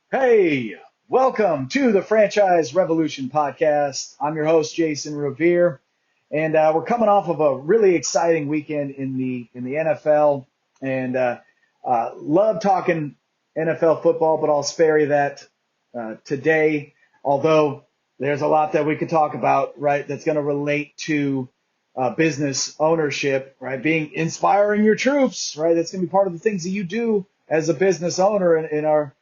Hey, welcome to the Franchise Revolution podcast. I'm your host, Jason Revere, and we're coming off of a really exciting weekend in the NFL, and love talking NFL football, but I'll spare you that today. Although there's a lot that we could talk about, right? That's going to relate to business ownership, right? Inspiring your troops, right? That's going to be part of the things that you do as a business owner in our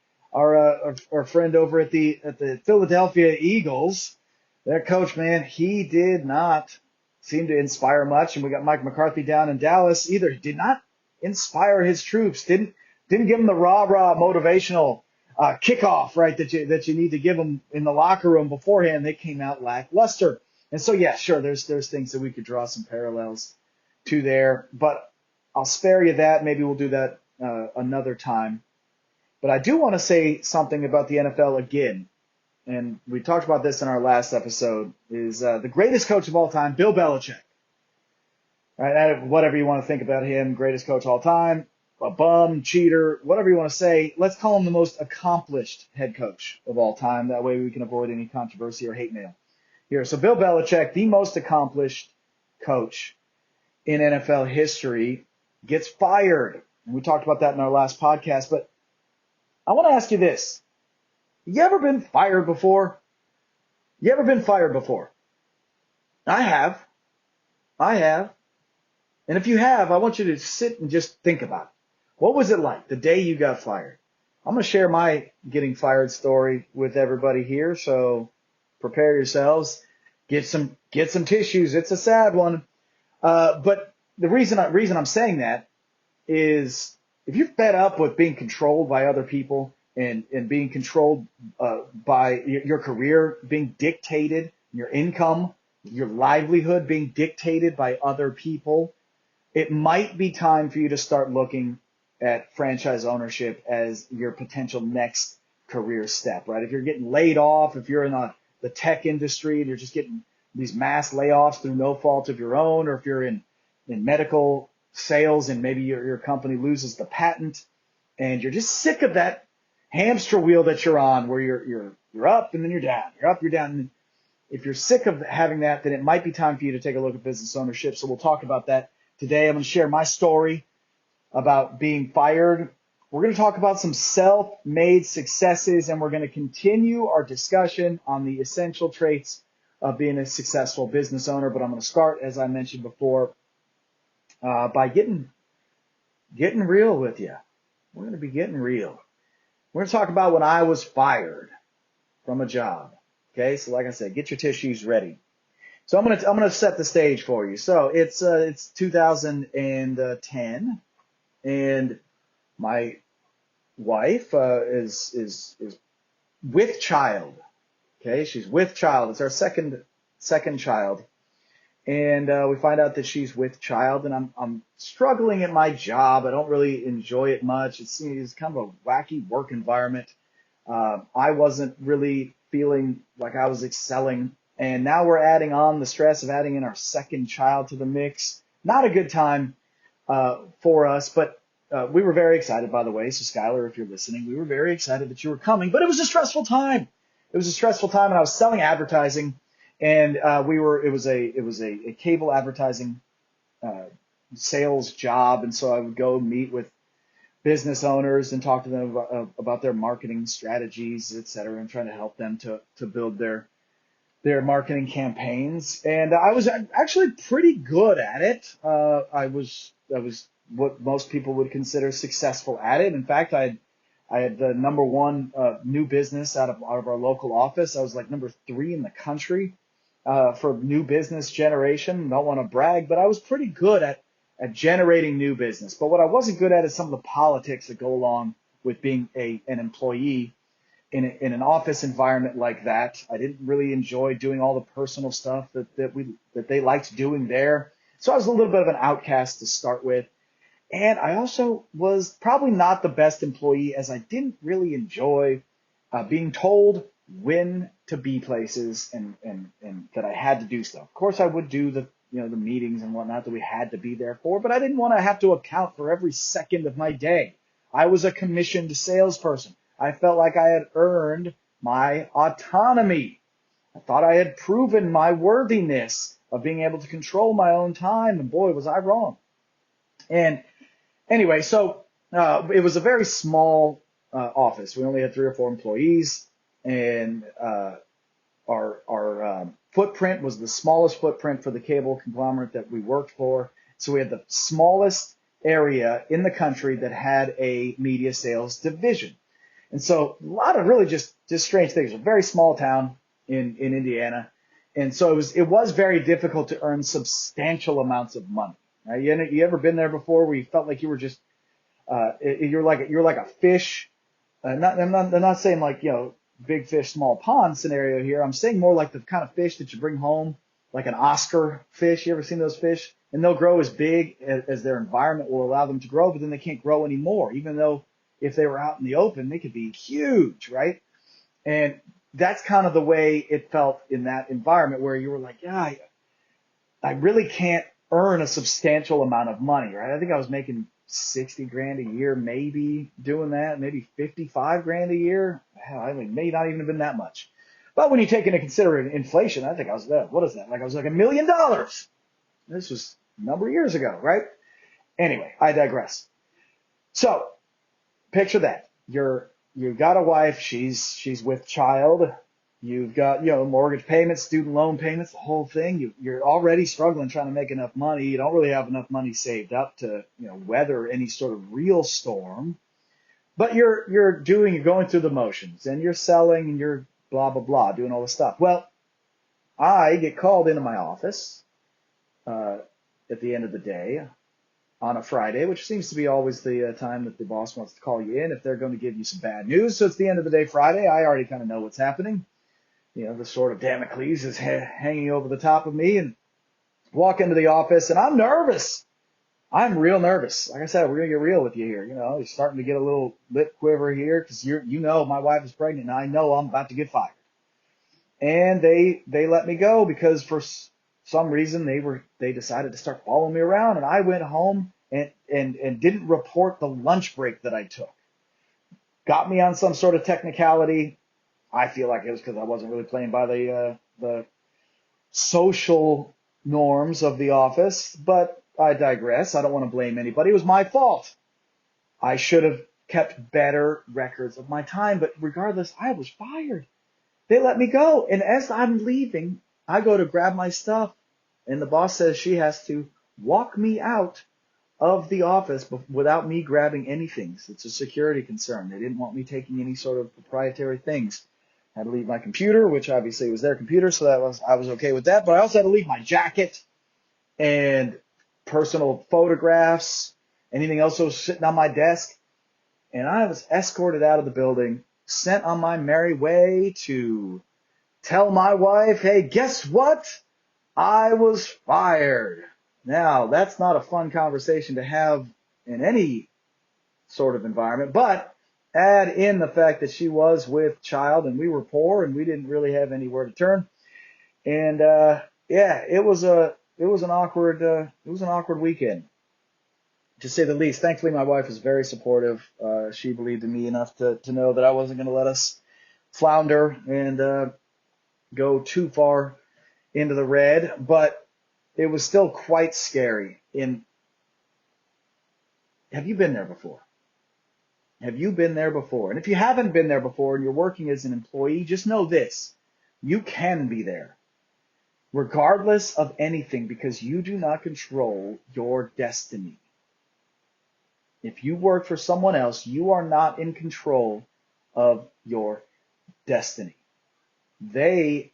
friend over at the Philadelphia Eagles, their coach, man, he did not seem to inspire much. And we got Mike McCarthy down in Dallas. Either he did not inspire his troops, didn't give them the rah-rah motivational kickoff, right, that you need to give them in the locker room beforehand. They came out lackluster. And so, yeah, sure, there's things that we could draw some parallels to there, but I'll spare you that. Maybe we'll do that another time. But I do want to say something about the NFL again, and we talked about this in our last episode, is the greatest coach of all time, Bill Belichick. Right? Whatever you want to think about him, greatest coach of all time, a bum, cheater, whatever you want to say, let's call him the most accomplished head coach of all time. That way we can avoid any controversy or hate mail here. So Bill Belichick, the most accomplished coach in NFL history, gets fired. And we talked about that in our last podcast, but I want to ask you this. You ever been fired before? You ever been fired before? I have. I have. And if you have, I want you to sit and just think about it. What was it like the day you got fired? I'm going to share my getting fired story with everybody here, so prepare yourselves. Get some tissues. It's a sad one. But the reason I'm saying that is if you're fed up with being controlled by other people and being controlled by your career, being dictated, your income, your livelihood being dictated by other people, it might be time for you to start looking at franchise ownership as your potential next career step, right? If you're getting laid off, if you're in the tech industry and you're just getting these mass layoffs through no fault of your own, or if you're in medical sales and maybe your company loses the patent and you're just sick of that hamster wheel that you're on where you're up and then you're down, you're up, you're down. And if you're sick of having that, then it might be time for you to take a look at business ownership. So we'll talk about that today. I'm going to share my story about being fired. We're going to talk about some self-made successes, and we're going to continue our discussion on the essential traits of being a successful business owner. But I'm going to start, as I mentioned before, by getting real with you. We're going to be getting real. We're going to talk about when I was fired from a job. Okay, so like I said, get your tissues ready. So I'm gonna set the stage for you. So it's 2010, and my wife is with child. Okay, she's with child. It's our second child. And we find out that she's with child, and I'm struggling at my job. I don't really enjoy it much. It's kind of a wacky work environment. I wasn't really feeling like I was excelling, and now we're adding on the stress of adding in our second child to the mix. Not a good time for us, but we were very excited, by the way. So Skylar, if you're listening, we were very excited that you were coming, but it was a stressful time. It was a stressful time, and I was selling advertising. And it was a cable advertising sales job, and so I would go meet with business owners and talk to them about their marketing strategies, et cetera, and trying to help them to build their marketing campaigns. And I was actually pretty good at it. I was what most people would consider successful at it. In fact, I had the number one new business out of our local office. I was like number 3 in the country for new business generation. Don't want to brag, but I was pretty good at generating new business. But what I wasn't good at is some of the politics that go along with being an employee in an office environment like that. I didn't really enjoy doing all the personal stuff that they liked doing there. So I was a little bit of an outcast to start with. And I also was probably not the best employee, as I didn't really enjoy being told when to be places and that I had to do stuff. Of course, I would do the meetings and whatnot that we had to be there for, but I didn't want to have to account for every second of my day. I was a commissioned salesperson. I felt like I had earned my autonomy. I thought I had proven my worthiness of being able to control my own time, and boy, was I wrong. And anyway, so it was a very small office. We only had 3 or 4 employees, and our footprint was the smallest footprint for the cable conglomerate that we worked for. So we had the smallest area in the country that had a media sales division. And so a lot of really just strange things. A very small town in Indiana. And so it was very difficult to earn substantial amounts of money. Right? You ever been there before where you felt like you were just you're like a fish? I'm not saying like, big fish, small pond scenario here. I'm saying more like the kind of fish that you bring home, like an Oscar fish. You ever seen those fish? And they'll grow as big as their environment will allow them to grow, but then they can't grow anymore, even though if they were out in the open, they could be huge, right? And that's kind of the way it felt in that environment where you were like, yeah, I really can't earn a substantial amount of money, right? I think I was making 60 grand a year, maybe doing that, maybe 55 grand a year. Hell, I mean, may not even have been that much. But when you take into consideration inflation, I think I was what is that? Like I was like $1 million. This was a number of years ago, right? Anyway, I digress. So picture that. You've got a wife, she's with child. You've got, mortgage payments, student loan payments, the whole thing. You're already struggling trying to make enough money. You don't really have enough money saved up to, weather any sort of real storm. But you're going through the motions, and you're selling, and you're blah, blah, blah, doing all this stuff. Well, I get called into my office at the end of the day on a Friday, which seems to be always the time that the boss wants to call you in if they're going to give you some bad news. So it's the end of the day Friday. I already kind of know what's happening. The sword of Damocles is hanging over the top of me, and walk into the office, and I'm nervous. I'm real nervous. Like I said, we're going to get real with you here. You're starting to get a little lip quiver here because my wife is pregnant, and I know I'm about to get fired. And they let me go because for some reason they decided to start following me around, and I went home and didn't report the lunch break that I took. Got me on some sort of technicality. I feel like it was because I wasn't really playing by the social norms of the office, but I digress. I don't want to blame anybody. It was my fault. I should have kept better records of my time, but regardless, I was fired. They let me go, and as I'm leaving, I go to grab my stuff, and the boss says she has to walk me out of the office without me grabbing anything. It's a security concern. They didn't want me taking any sort of proprietary things. I had to leave my computer, which obviously was their computer, so I was okay with that. But I also had to leave my jacket and personal photographs, anything else that was sitting on my desk. And I was escorted out of the building, sent on my merry way to tell my wife, hey, guess what? I was fired. Now, that's not a fun conversation to have in any sort of environment, but add in the fact that she was with child and we were poor and we didn't really have anywhere to turn. And it was an awkward weekend, to say the least. Thankfully, my wife was very supportive. She believed in me enough to know that I wasn't going to let us flounder and go too far into the red, but it was still quite scary. Have you been there before? Have you been there before? And if you haven't been there before and you're working as an employee, just know this. You can be there, regardless of anything, because you do not control your destiny. If you work for someone else, you are not in control of your destiny. It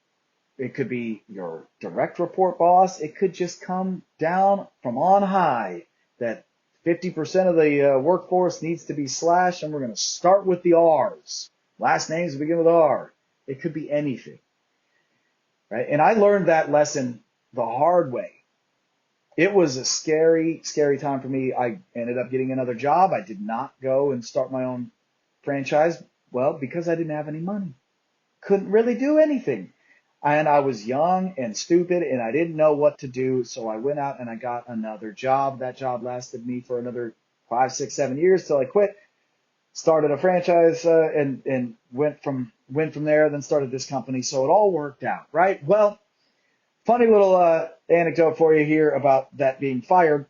could be your direct report boss. It could just come down from on high that 50% of the workforce needs to be slashed, and we're going to start with the R's. Last names begin with R. It could be anything, right? And I learned that lesson the hard way. It was a scary, scary time for me. I ended up getting another job. I did not go and start my own franchise, well, because I didn't have any money. Couldn't really do anything. And I was young and stupid, and I didn't know what to do, so I went out and I got another job. That job lasted me for another 5, 6, 7 years till I quit. started a franchise and went from there, then started this company. So it all worked out, right? Well, funny little anecdote for you here about that being fired.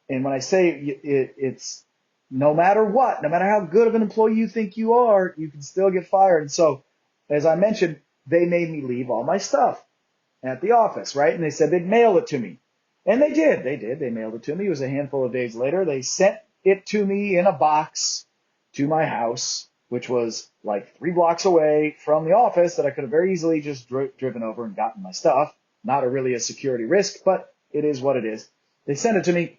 And when I say it's no matter what, no matter how good of an employee you think you are, you can still get fired. And so, as I mentioned, they made me leave all my stuff at the office, right? And they said they'd mail it to me. And they did. They did. They mailed it to me. It was a handful of days later. They sent it to me in a box to my house, which was like 3 blocks away from the office that I could have very easily just driven over and gotten my stuff. Not really a security risk, but it is what it is. They sent it to me.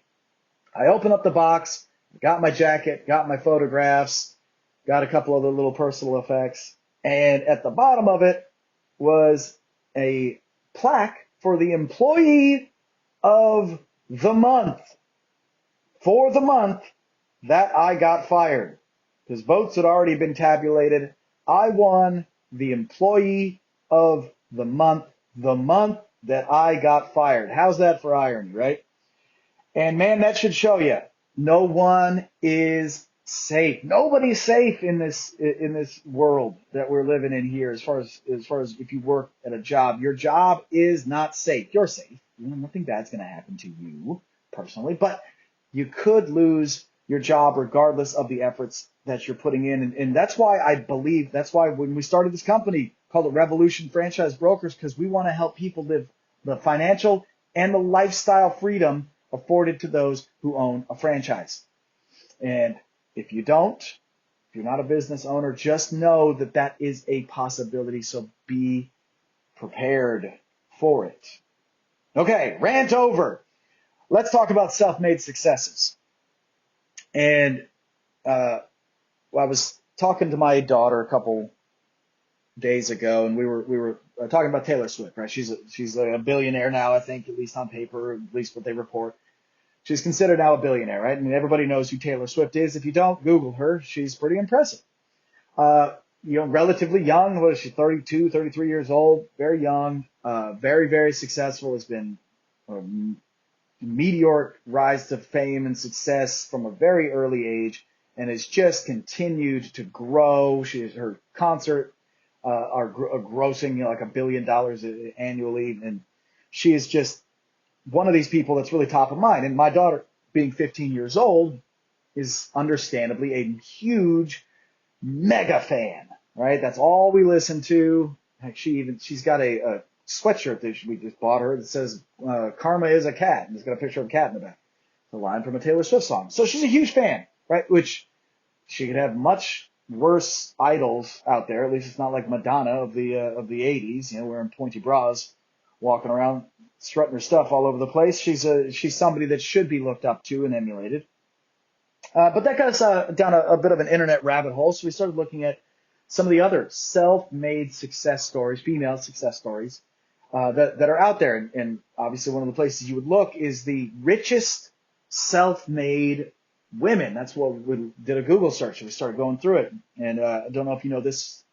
I opened up the box, got my jacket, got my photographs, got a couple other little personal effects, and at the bottom of it was a plaque for the employee of the month. For the month that I got fired. Because votes had already been tabulated. I won the employee of the month that I got fired. How's that for irony, right? And man, that should show you no one is safe. Nobody's safe in this world that we're living in here. As far as if you work at a job, your job is not safe. You're safe. Nothing bad's going to happen to you personally, but you could lose your job regardless of the efforts that you're putting in. And that's why I believe, that's why when we started this company called it Revolution Franchise Brokers, because we want to help people live the financial and the lifestyle freedom afforded to those who own a franchise. And if you don't, if you're not a business owner, just know that that is a possibility. So be prepared for it. Okay, rant over. Let's talk about self-made successes. And I was talking to my daughter a couple days ago, and we were talking about Taylor Swift, right? She's a billionaire now, I think, at least on paper, at least what they report. She's considered now a billionaire, right? I mean, everybody knows who Taylor Swift is. If you don't, Google her. She's pretty impressive. Relatively young. What is she, 32, 33 years old? Very young. Very, very successful. Has been a meteoric rise to fame and success from a very early age, and has just continued to grow. Her concert are grossing like $1 billion annually, and she is just one of these people that's really top of mind. And my daughter, being 15 years old, is understandably a huge mega fan, right? That's all we listen to. She's got a sweatshirt that we just bought her that says "Karma is a cat," and it's got a picture of a cat in the back. It's a line from a Taylor Swift song. So she's a huge fan, right? Which she could have much worse idols out there. At least it's not like Madonna of the 80s, wearing pointy bras, walking around strutting her stuff all over the place. She's somebody that should be looked up to and emulated. But that got us down a bit of an internet rabbit hole. So we started looking at some of the other self-made success stories, female success stories that are out there. And obviously one of the places you would look is the richest self-made women. That's what we did a Google search. And we started going through it. And I don't know if you know this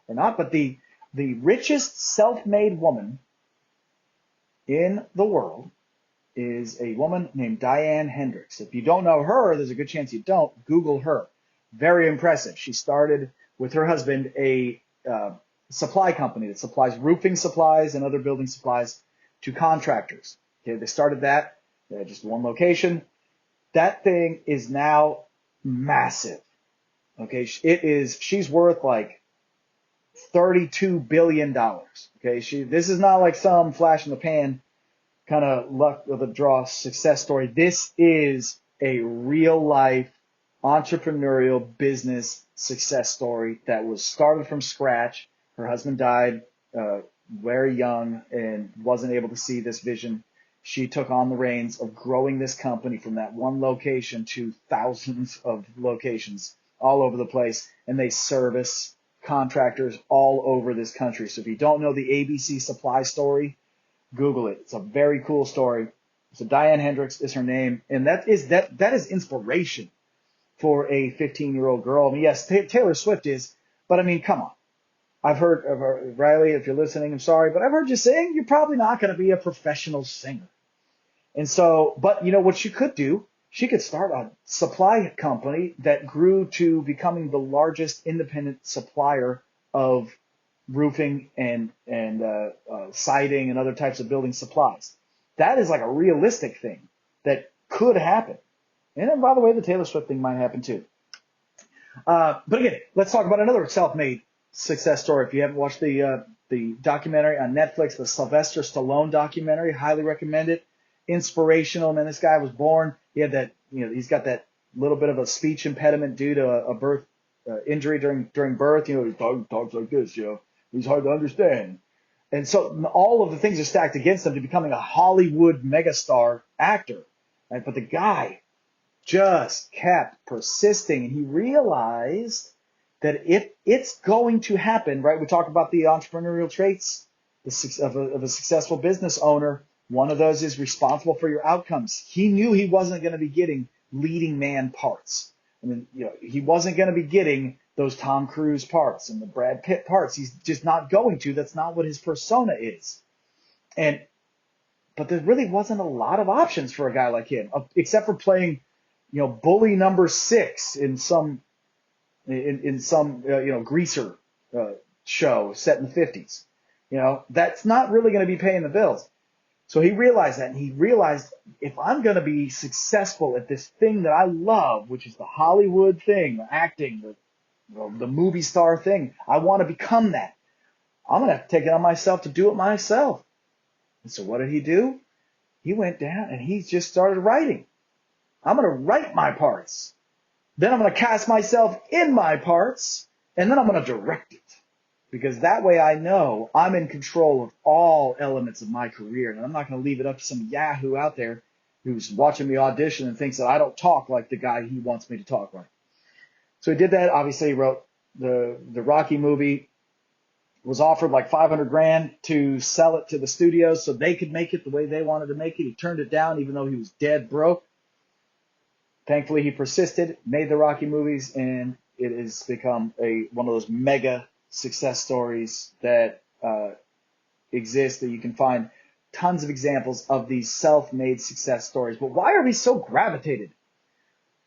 or not, but the richest self-made woman in the world is a woman named Diane Hendricks. If you don't know her, there's a good chance you don't. Google her. Very impressive. She started with her husband a supply company that supplies roofing supplies and other building supplies to contractors. Okay, they started that. They had just one location. That thing is now massive. Okay, she's worth like $32 billion. Okay, this is not like some flash in the pan kind of luck of the draw success story. This is a real life entrepreneurial business success story that was started from scratch. Her husband died very young and wasn't able to see this vision. She took on the reins of growing this company from that one location to thousands of locations all over the place, and they service contractors all over this country. So if you don't know the ABC Supply story, Google it. It's a very cool story. So Diane Hendricks is her name, and that is inspiration for a 15-year-old girl. I mean, yes, Taylor Swift is, but I mean, come on. I've heard of Riley, if you're listening, I'm sorry, but I've heard you sing. You're probably not going to be a professional singer. And so, but you know what you could do? she could start a supply company that grew to becoming the largest independent supplier of roofing and siding and other types of building supplies. That is like a realistic thing that could happen. And then, by the way, the Taylor Swift thing might happen too. But again, let's talk about another self-made success story. If you haven't watched the documentary on Netflix, the Sylvester Stallone documentary, highly recommend it. Inspirational. Man, this guy was born. He had that, he's got that little bit of a speech impediment due to a birth injury during birth. He talks like this. He's hard to understand. And so all of the things are stacked against him to becoming a Hollywood megastar actor. Right? But the guy just kept persisting, and he realized that if it's going to happen, right? We talk about the entrepreneurial traits of a successful business owner. One of those is responsible for your outcomes. He knew he wasn't going to be getting leading man parts. I mean, he wasn't going to be getting those Tom Cruise parts and the Brad Pitt parts. He's just not going to. That's not what his persona is. But there really wasn't a lot of options for a guy like him, except for playing, bully number 6 in some greaser show set in the 50s. That's not really going to be paying the bills. So he realized that, and he realized, if I'm going to be successful at this thing that I love, which is the Hollywood thing, the acting, the movie star thing, I want to become that. I'm going to have to take it on myself to do it myself. And so what did he do? He went down and he just started writing. I'm going to write my parts. Then I'm going to cast myself in my parts, and then I'm going to direct it. Because that way I know I'm in control of all elements of my career, and I'm not going to leave it up to some yahoo out there who's watching me audition and thinks that I don't talk like the guy he wants me to talk like. So he did that. Obviously, he wrote the Rocky movie, was offered like $500,000 to sell it to the studios so they could make it the way they wanted to make it. He turned it down even though he was dead broke. Thankfully, he persisted, made the Rocky movies, and it has become one of those mega success stories that exist, that you can find tons of examples of these self-made success stories. But why are we so gravitated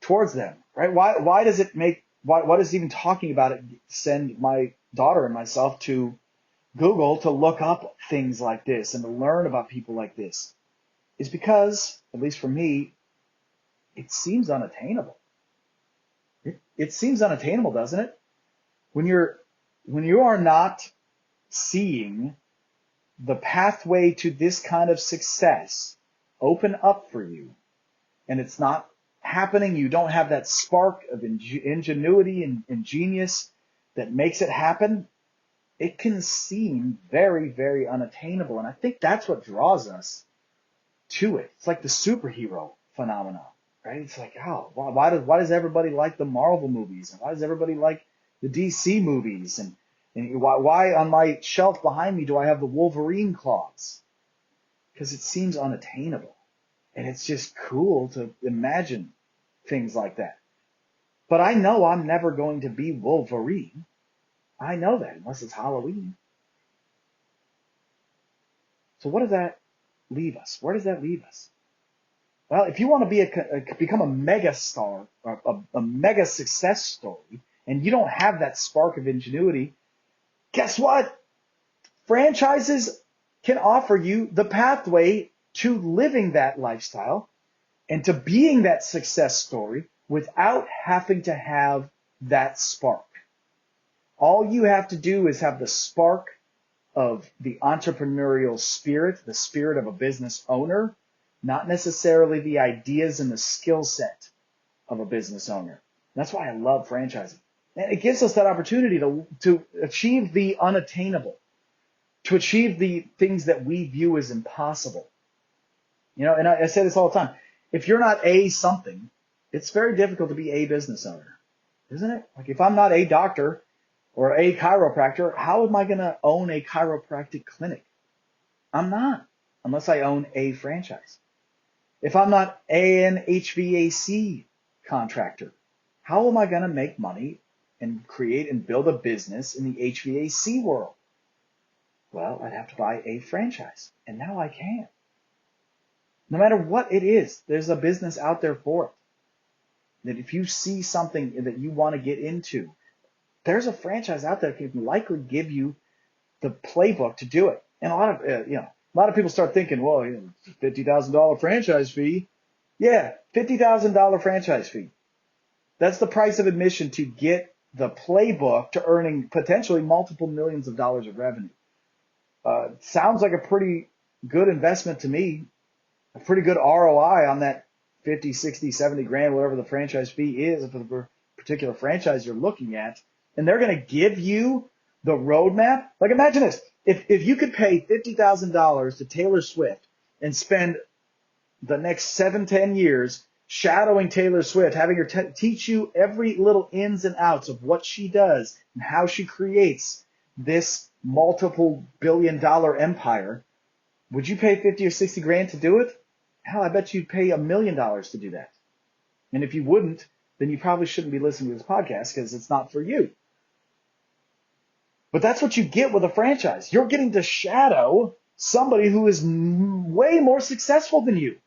towards them, right? Why does even talking about it send my daughter and myself to Google to look up things like this and to learn about people like this? Is because, at least for me, it seems unattainable. It seems unattainable, doesn't it? When you are not seeing the pathway to this kind of success open up for you, and it's not happening, you don't have that spark of ingenuity and genius that makes it happen, it can seem very, very unattainable. And I think that's what draws us to it. It's like the superhero phenomenon, right? It's like, why does everybody like the Marvel movies? And why does everybody like the DC movies? And why on my shelf behind me do I have the Wolverine claws? Because it seems unattainable. And it's just cool to imagine things like that. But I know I'm never going to be Wolverine. I know that, unless it's Halloween. So what does that leave us? Where does that leave us? Well, if you want to become a mega star, a mega success story, and you don't have that spark of ingenuity, guess what? Franchises can offer you the pathway to living that lifestyle and to being that success story without having to have that spark. All you have to do is have the spark of the entrepreneurial spirit, the spirit of a business owner, not necessarily the ideas and the skill set of a business owner. That's why I love franchising. And it gives us that opportunity to achieve the unattainable, to achieve the things that we view as impossible. And I say this all the time. If you're not a something, it's very difficult to be a business owner, isn't it? Like if I'm not a doctor or a chiropractor, how am I going to own a chiropractic clinic? I'm not, unless I own a franchise. If I'm not an HVAC contractor, how am I going to make money and create and build a business in the HVAC world? Well, I'd have to buy a franchise, and now I can. No matter what it is, there's a business out there for it. that if you see something that you want to get into, there's a franchise out there that can likely give you the playbook to do it. And a lot of people start thinking, well, $50,000 franchise fee. Yeah, $50,000 franchise fee. That's the price of admission to get the playbook to earning potentially multiple millions of dollars of revenue. Sounds like a pretty good investment to me, a pretty good ROI on that 50, 60, 70 grand, whatever the franchise fee is for the particular franchise you're looking at. And they're going to give you the roadmap. Like imagine this, if you could pay $50,000 to Taylor Swift and spend the next 7-10 years shadowing Taylor Swift, having her teach you every little ins and outs of what she does and how she creates this multiple billion-dollar empire, would you pay 50 or 60 grand to do it? Hell, I bet you'd pay $1 million to do that. And if you wouldn't, then you probably shouldn't be listening to this podcast because it's not for you. But that's what you get with a franchise. You're getting to shadow somebody who is way more successful than you.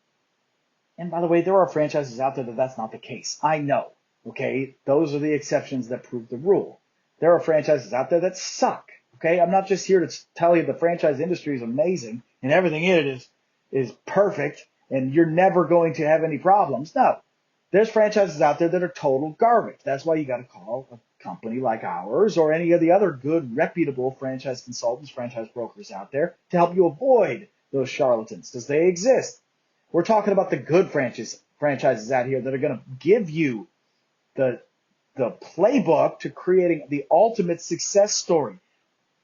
And by the way, there are franchises out there that that's not the case. I know, okay? Those are the exceptions that prove the rule. There are franchises out there that suck, okay? I'm not just here to tell you the franchise industry is amazing and everything in it is perfect and you're never going to have any problems. No, there's franchises out there that are total garbage. That's why you got to call a company like ours or any of the other good, reputable franchise consultants, franchise brokers out there to help you avoid those charlatans because they exist. We're talking about the good franchises out here that are going to give you the playbook to creating the ultimate success story.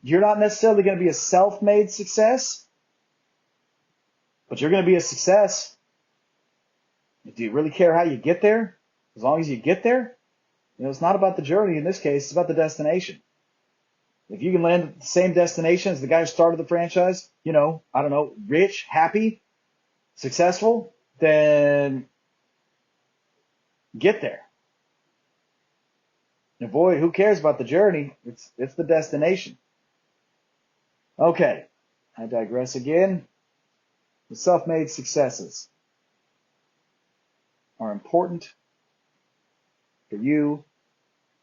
You're not necessarily going to be a self-made success, but you're going to be a success. Do you really care how you get there? As long as you get there, it's not about the journey in this case, it's about the destination. If you can land at the same destination as the guy who started the franchise, rich, happy, successful, then get there. And boy, who cares about the journey? It's the destination. Okay, I digress again. The self-made successes are important for you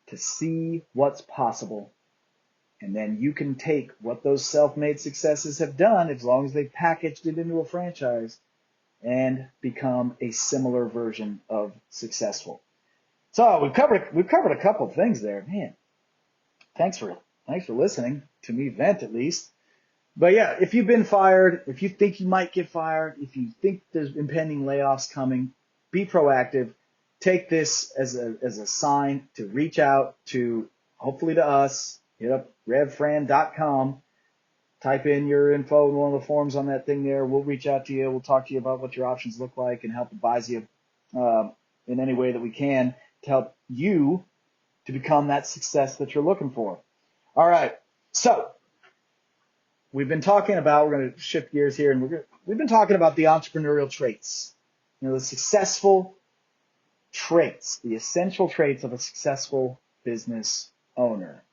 to see what's possible. And then you can take what those self-made successes have done, as long as they've packaged it into a franchise, and become a similar version of successful. So we've covered a couple of things there. Man, thanks for listening to me vent at least. But yeah, if you've been fired, if you think you might get fired, if you think there's impending layoffs coming, be proactive. Take this as a sign to reach out to, hopefully to us. Hit up revfran.com. Type in your info in one of the forms on that thing there. We'll reach out to you. We'll talk to you about what your options look like and help advise you in any way that we can to help you to become that success that you're looking for. All right. So we're going to shift gears here, and we've been talking about the entrepreneurial traits, the successful traits, the essential traits of a successful business owner.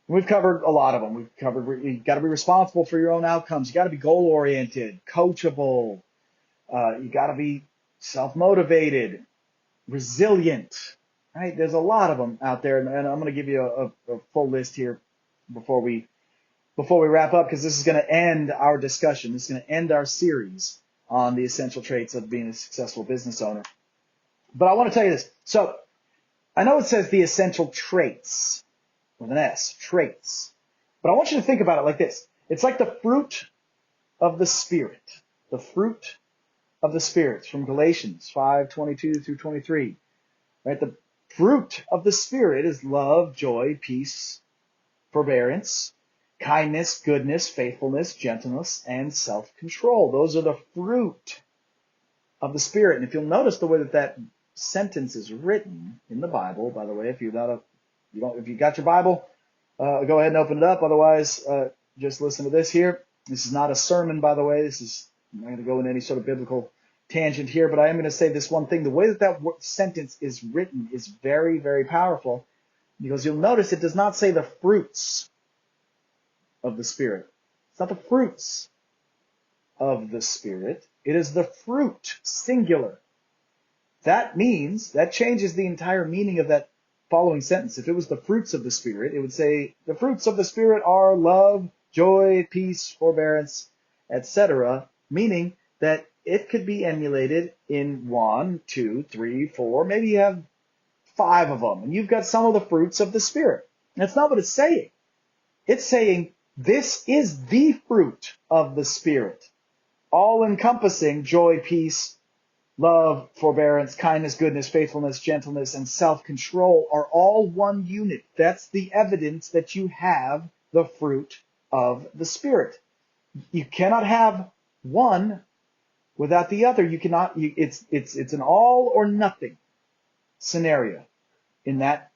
We've covered a lot of them. We've covered you got to be responsible for your own outcomes. You got to be goal-oriented, coachable. You got to be self-motivated, resilient. Right? There's a lot of them out there, and I'm going to give you a full list here before we wrap up, because this is going to end our discussion. This is going to end our series on the essential traits of being a successful business owner. But I want to tell you this. So I know it says the essential traits with an S, traits. But I want you to think about it like this. It's like the fruit of the Spirit. The fruit of the Spirit from Galatians 5:22 through 23. Right? The fruit of the Spirit is love, joy, peace, forbearance, kindness, goodness, faithfulness, gentleness, and self-control. Those are the fruit of the Spirit. And if you'll notice the way that sentence is written in the Bible, by the way, if you got your Bible, go ahead and open it up. Otherwise, just listen to this here. This is not a sermon, by the way. I'm not going to go into any sort of biblical tangent here, but I am going to say this one thing. The way that sentence is written is very, very powerful, because you'll notice it does not say the fruits of the Spirit. It's not the fruits of the Spirit. It is the fruit, singular. That changes the entire meaning of that following sentence. If it was the fruits of the Spirit, it would say the fruits of the Spirit are love, joy, peace, forbearance, etc., meaning that it could be emulated in 1, 2, 3, 4, maybe you have 5 of them, and you've got some of the fruits of the Spirit. That's not what it's saying. It's saying this is the fruit of the Spirit, all-encompassing joy, peace, love, forbearance, kindness, goodness, faithfulness, gentleness, and self-control are all one unit. That's the evidence that you have the fruit of the Spirit. You cannot have one without the other. You cannot. It's an all or nothing scenario in that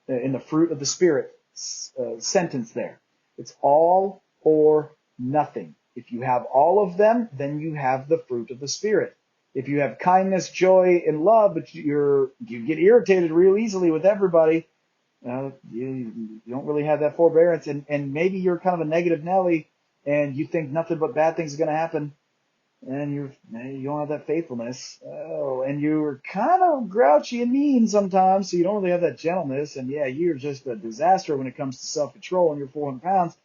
in the fruit of the Spirit sentence there. It's all or nothing. If you have all of them, then you have the fruit of the Spirit. If you have kindness, joy, and love, but you get irritated real easily with everybody, you don't really have that forbearance, and maybe you're kind of a negative Nelly, and you think nothing but bad things are going to happen, and you don't have that faithfulness, and you're kind of grouchy and mean sometimes, so you don't really have that gentleness, and yeah, you're just a disaster when it comes to self-control, and you're 400 pounds,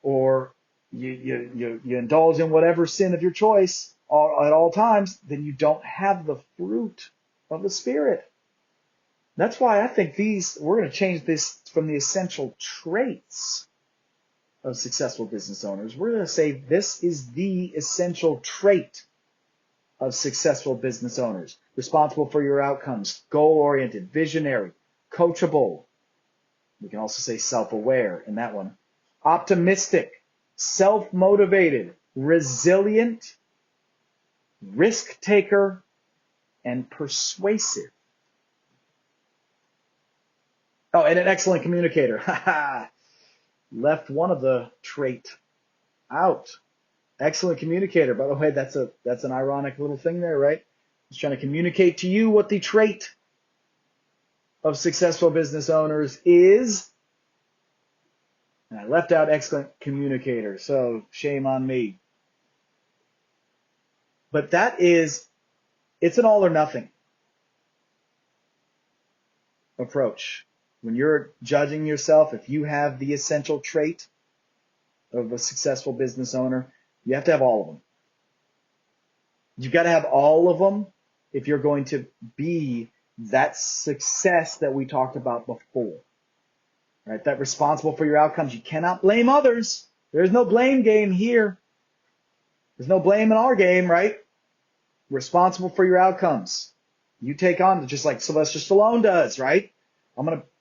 or you indulge in whatever sin of your choice at all times, then you don't have the fruit of the Spirit. That's why I think we're going to change this from the essential traits of successful business owners. We're going to say this is the essential trait of successful business owners. Responsible for your outcomes, goal-oriented, visionary, coachable. We can also say self-aware in that one. Optimistic, self-motivated, resilient, risk taker, and persuasive. Oh, and an excellent communicator. Left one of the trait out. Excellent communicator. By the way, that's an ironic little thing there, right? He's trying to communicate to you what the trait of successful business owners is. And I left out excellent communicator, so shame on me. But it's an all or nothing approach. When you're judging yourself, if you have the essential trait of a successful business owner, you have to have all of them. You've got to have all of them if you're going to be that success that we talked about before. Right? That responsible for your outcomes. You cannot blame others. There's no blame game here. There's no blame in our game, right? Responsible for your outcomes. You take on, just like Sylvester Stallone does, right?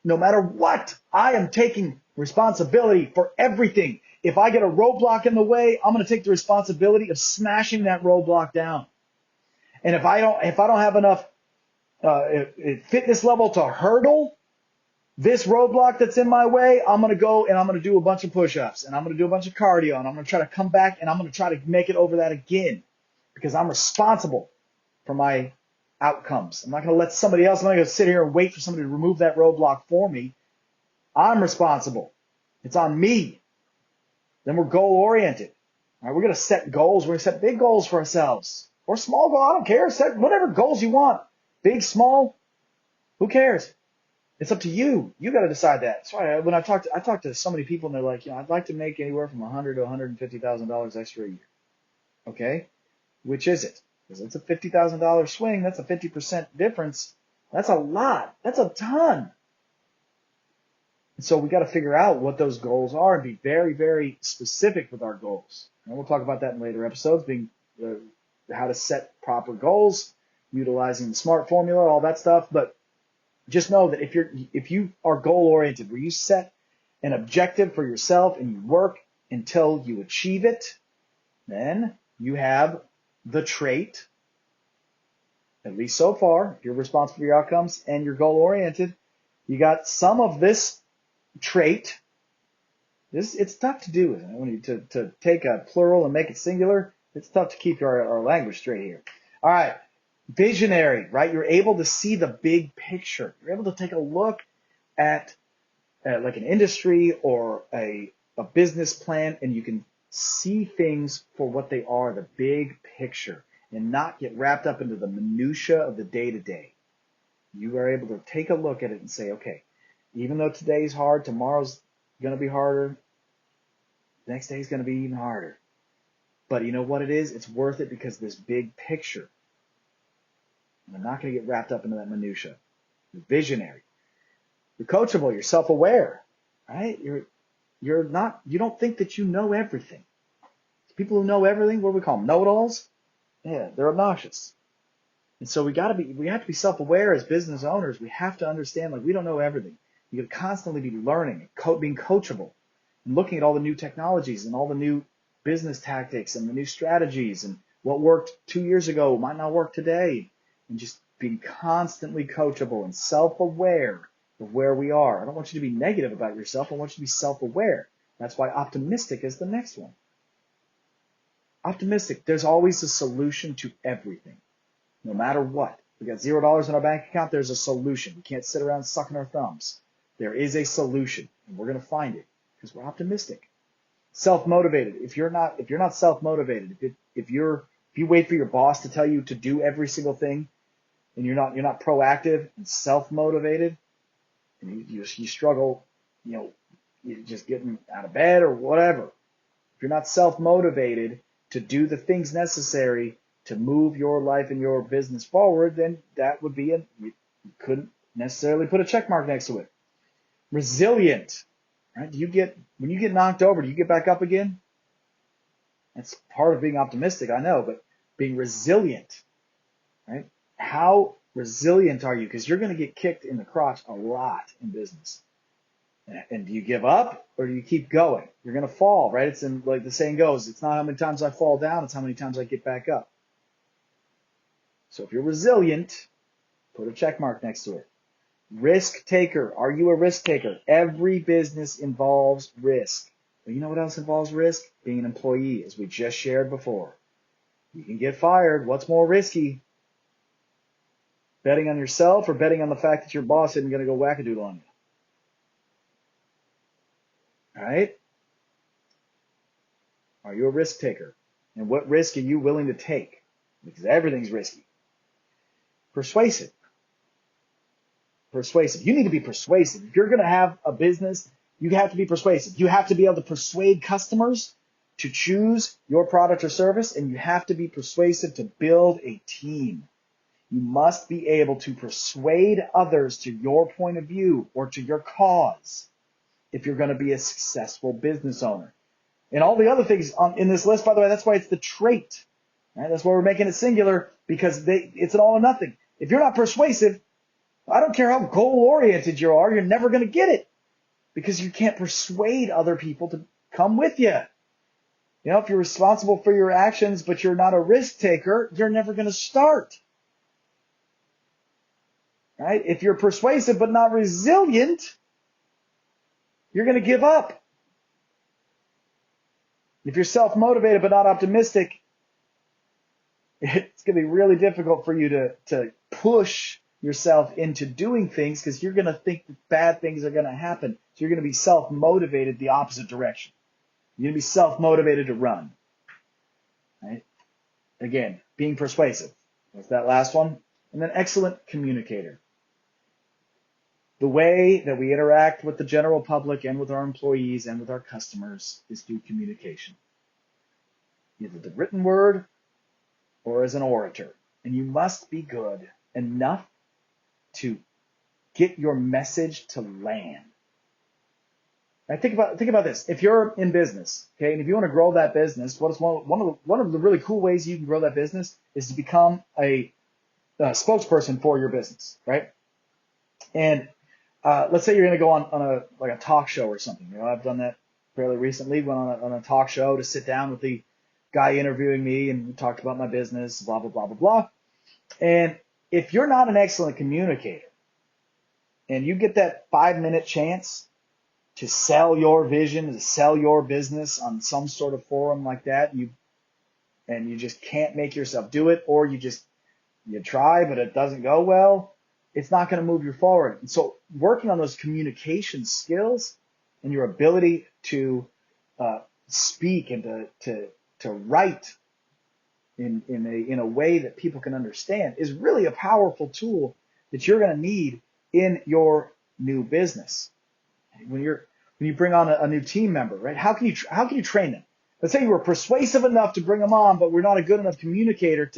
No matter what, I am taking responsibility for everything. If I get a roadblock in the way, I'm going to take the responsibility of smashing that roadblock down. And if I don't have enough fitness level to hurdle this roadblock that's in my way, I'm going to go and I'm going to do a bunch of push-ups and I'm going to do a bunch of cardio and I'm going to try to come back and I'm going to try to make it over that again because I'm responsible for my outcomes. I'm not going to let somebody else, I'm not going to sit here and wait for somebody to remove that roadblock for me. I'm responsible. It's on me. Then we're goal-oriented. All right, we're going to set goals. We're going to set big goals for ourselves. Or small goals. I don't care. Set whatever goals you want. Big, small. Who cares? It's up to you. You got to decide that. That's why when I talk to so many people and they're like, I'd like to make anywhere from $100,000 to $150,000 extra a year. Okay? Which is it? Because it's a $50,000 swing. That's a 50% difference. That's a lot. That's a ton. And so we got to figure out what those goals are and be very, very specific with our goals. And we'll talk about that in later episodes, being how to set proper goals, utilizing the SMART formula, all that stuff. But just know that if you are goal oriented, where you set an objective for yourself and you work until you achieve it, then you have the trait, at least so far, if you're responsible for your outcomes and you're goal oriented, you got some of this trait. It's tough to do, isn't it? When you to take a plural and make it singular, it's tough to keep our language straight here. All right. Visionary, right? You're able to see the big picture. You're able to take a look at like an industry or a business plan, and you can see things for what they are, the big picture. and not get wrapped up into the minutia of the day-to-day. You are able to take a look at it and say, okay, even though today's hard, tomorrow's going to be harder, the next day is going to be even harder. But you know what it is? It's worth it because of this big picture. And I'm not going to get wrapped up into that minutia. You're visionary. You're coachable. You're self-aware, right? You don't think that you know everything. People who know everything, what do we call them? Know-it-alls? Yeah, they're obnoxious. And so we have to be self-aware as business owners. We have to understand, like, we don't know everything. You got to constantly be learning, being coachable, and looking at all the new technologies and all the new business tactics and the new strategies and what worked 2 years ago might not work today, and just being constantly coachable and self-aware of where we are. I don't want you to be negative about yourself. I want you to be self-aware. That's why optimistic is the next one. Optimistic. There's always a solution to everything, no matter what. We got $0 in our bank account. There's a solution. We can't sit around sucking our thumbs. There is a solution, and we're going to find it because we're optimistic. Self-motivated. If you're not self-motivated, if you wait for your boss to tell you to do every single thing, and you're not proactive and self-motivated, and you struggle, you're just getting out of bed or whatever. If you're not self-motivated to do the things necessary to move your life and your business forward, then that would be you couldn't necessarily put a check mark next to it. Resilient, right? When you get knocked over, do you get back up again? That's part of being optimistic, I know, but being resilient, right? How resilient are you? Because you're going to get kicked in the crotch a lot in business. And do you give up or do you keep going? You're going to fall, right? It's like the saying goes, it's not how many times I fall down, it's how many times I get back up. So if you're resilient, put a check mark next to it. Risk taker. Are you a risk taker? Every business involves risk. But you know what else involves risk? Being an employee, as we just shared before. You can get fired. What's more risky? Betting on yourself or betting on the fact that your boss isn't going to go wackadoodle on you? All right? Are you a risk taker? And what risk are you willing to take? Because everything's risky. Persuasive. You need to be persuasive. If you're going to have a business, you have to be persuasive. You have to be able to persuade customers to choose your product or service, and you have to be persuasive to build a team. You must be able to persuade others to your point of view or to your cause if you're going to be a successful business owner. And all the other things in this list, by the way, that's why it's the trait. Right? That's why we're making it singular, because it's an all or nothing. If you're not persuasive, I don't care how goal-oriented you are, you're never going to get it because you can't persuade other people to come with you. You know, if you're responsible for your actions, but you're not a risk taker, you're never going to start. Right? If you're persuasive but not resilient, you're going to give up. If you're self-motivated but not optimistic, it's going to be really difficult for you to push yourself into doing things because you're going to think that bad things are going to happen. So you're going to be self-motivated the opposite direction. You're going to be self-motivated to run. Right? Again, being persuasive. That's that last one. And then excellent communicator. The way that we interact with the general public and with our employees and with our customers is through communication. Either the written word or as an orator. And you must be good enough to get your message to land. Now think about this. If you're in business, okay, and if you want to grow that business, one of the really cool ways you can grow that business is to become a spokesperson for your business, right? And let's say you're going to go on a talk show or something. You know, I've done that fairly recently. Went on a talk show to sit down with the guy interviewing me, and we talked about my business, blah blah blah blah blah. And if you're not an excellent communicator, and you get that 5-minute chance to sell your vision, to sell your business on some sort of forum like that, you just can't make yourself do it, or you try but it doesn't go well, it's not going to move you forward. And so working on those communication skills and your ability to speak and to write in a way that people can understand is really a powerful tool that you're going to need in your new business. When you bring on a new team member, right? How can you train them? Let's say you were persuasive enough to bring them on, but we're not a good enough communicator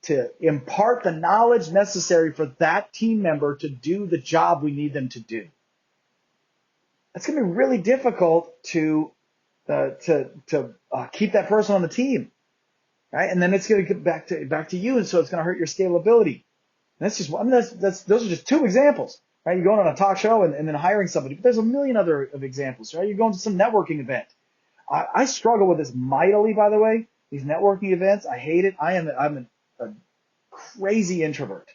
to impart the knowledge necessary for that team member to do the job we need them to do. It's going to be really difficult to keep that person on the team, right? And then it's going to get back to you, and so it's going to hurt your scalability. And that's just, I mean, those are just two examples, right? You're going on a talk show and then hiring somebody, but there's a million other of examples, right? You're going to some networking event. I struggle with this mightily, by the way. These networking events, I hate it. I'm a crazy introvert.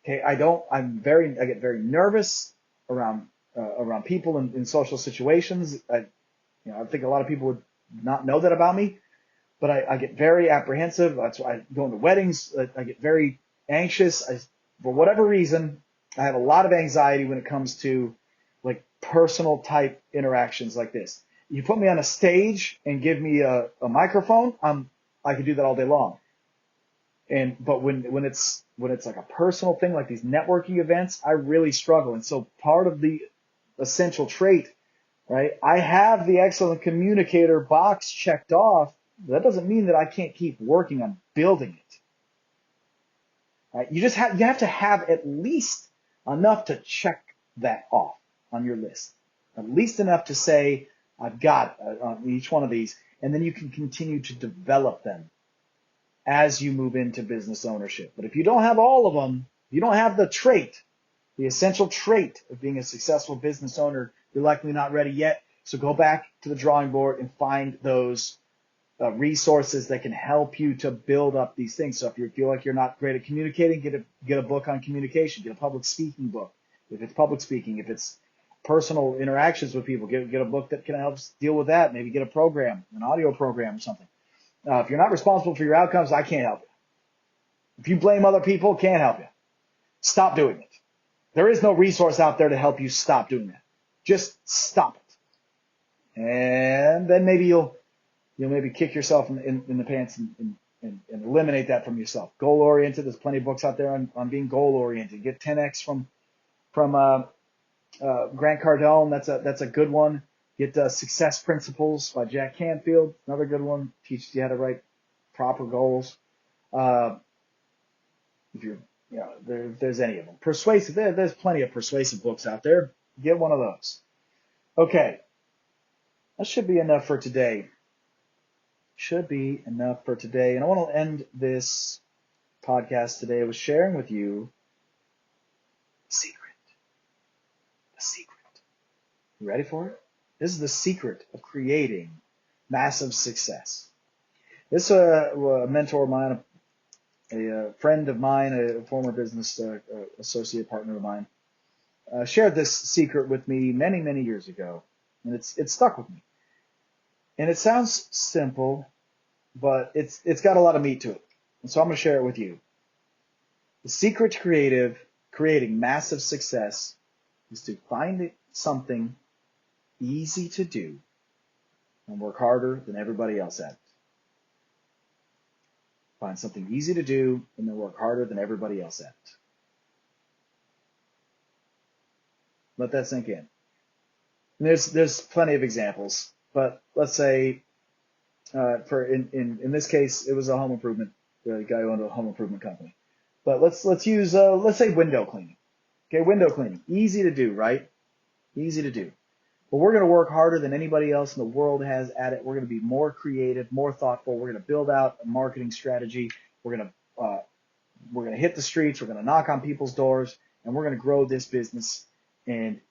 Okay, I get very nervous around people in social situations. I think a lot of people would not know that about me, but I get very apprehensive. That's why I go into weddings. I get very anxious. For whatever reason, I have a lot of anxiety when it comes to like personal type interactions like this. You put me on a stage and give me a microphone, I could do that all day long. But when it's like a personal thing, like these networking events, I really struggle. And so part of the essential trait, right? I have the excellent communicator box checked off. That doesn't mean that I can't keep working on building it. Right? You have to have at least enough to check that off on your list. At least enough to say, I've got on each one of these, and then you can continue to develop them as you move into business ownership. But if you don't have all of them, you don't have the trait, the essential trait of being a successful business owner, you're likely not ready yet. So go back to the drawing board and find those resources that can help you to build up these things. So if you feel like you're not great at communicating, get a book on communication, get a public speaking book. If it's public speaking, if it's personal interactions with people, get a book that can help deal with that. Maybe get a program, an audio program or something. If you're not responsible for your outcomes, I can't help you. If you blame other people, can't help you. Stop doing it. There is no resource out there to help you stop doing that. Just stop it. And then maybe you'll maybe kick yourself in the pants and eliminate that from yourself. Goal oriented. There's plenty of books out there on being goal oriented. Get 10x from Grant Cardone. That's a good one. Get Success Principles by Jack Canfield. Another good one. Teaches you how to write proper goals. If there's any of them. Persuasive. There's plenty of persuasive books out there. Get one of those. Okay. That should be enough for today. And I want to end this podcast today with sharing with you the secret. You ready for it? This is the secret of creating massive success. This a mentor of mine, a friend of mine, a former business associate partner of mine, shared this secret with me many, many years ago, and it's stuck with me. And it sounds simple, but it's got a lot of meat to it. And so I'm going to share it with you. The secret to creating massive success is to find something easy to do and work harder than everybody else at it. Find something easy to do and then work harder than everybody else at it. Let that sink in. And there's plenty of examples, but let's say in this case it was a home improvement guy who owned a home improvement company. But let's use let's say window cleaning. Okay, window cleaning, easy to do, right? Easy to do. But we're going to work harder than anybody else in the world has at it. We're going to be more creative, more thoughtful. We're going to build out a marketing strategy. We're going to hit the streets. We're going to knock on people's doors, and we're going to grow this business. And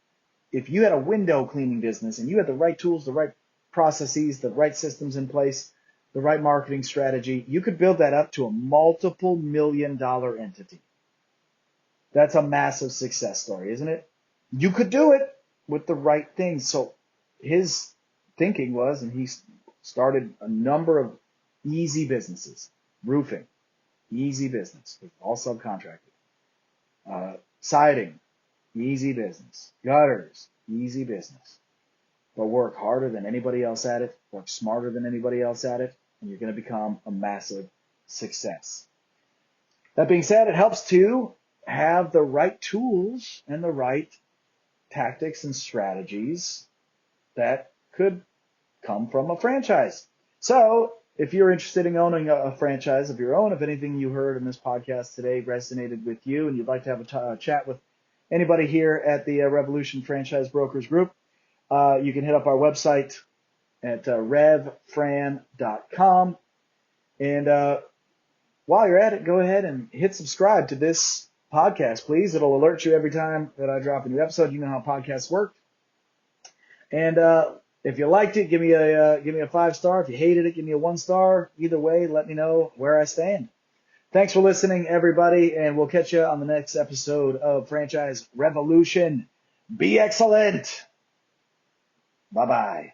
if you had a window cleaning business and you had the right tools, the right processes, the right systems in place, the right marketing strategy, you could build that up to a multiple $1 million entity. That's a massive success story, isn't it? You could do it with the right things. So his thinking was, and he started a number of easy businesses. Roofing, easy business, all subcontracted. Siding, easy business. Gutters, easy business. But work harder than anybody else at it, work smarter than anybody else at it. and you're going to become a massive success. That being said, it helps to have the right tools and the right tactics and strategies that could come from a franchise. So if you're interested in owning a franchise of your own, if anything you heard in this podcast today resonated with you and you'd like to have a chat with anybody here at the Revolution Franchise Brokers Group, you can hit up our website at revfran.com. And while you're at it, go ahead and hit subscribe to this podcast, please. It'll alert you every time that I drop a new episode. You know how podcasts work. And if you liked it, give me a 5-star. If you hated it, give me a 1-star. Either way, let me know where I stand. Thanks for listening, everybody, and we'll catch you on the next episode of Franchise Revolution. Be excellent. Bye-bye.